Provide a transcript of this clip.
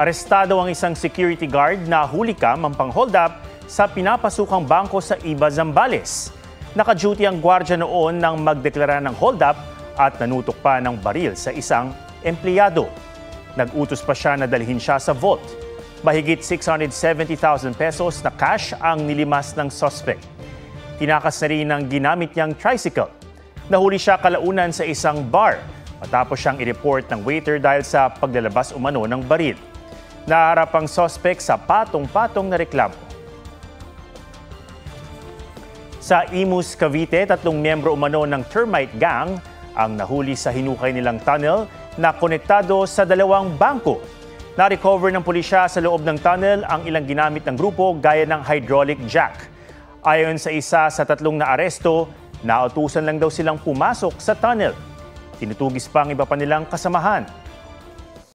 Arestado ang isang security guard na hulikam ang pang-hold up sa pinapasukang bangko sa Iba, Zambales. Naka-duty ang gwardya noon nang magdeklara ng hold up at nanutok pa ng baril sa isang empleyado. Nag-utos pa siya na dalhin siya sa vault. Mahigit 670,000 pesos na cash ang nilimas ng suspect. Tinakas na rin ang ginamit niyang tricycle. Nahuli siya kalaunan sa isang bar matapos siyang i-report ng waiter dahil sa paglalabas umano ng baril. Naharap ang suspect sa patong-patong na reklamo. Sa Imus, Cavite, 3 miyembro umano ng termite gang ang nahuli sa hinukay nilang tunnel na konektado sa 2 bangko. Na-recover ng pulisya sa loob ng tunnel ang ilang ginamit ng grupo gaya ng hydraulic jack. Ayon sa isa sa 3 na aresto, nautusan lang daw silang pumasok sa tunnel. Tinutugis pa ang iba pa nilang kasamahan.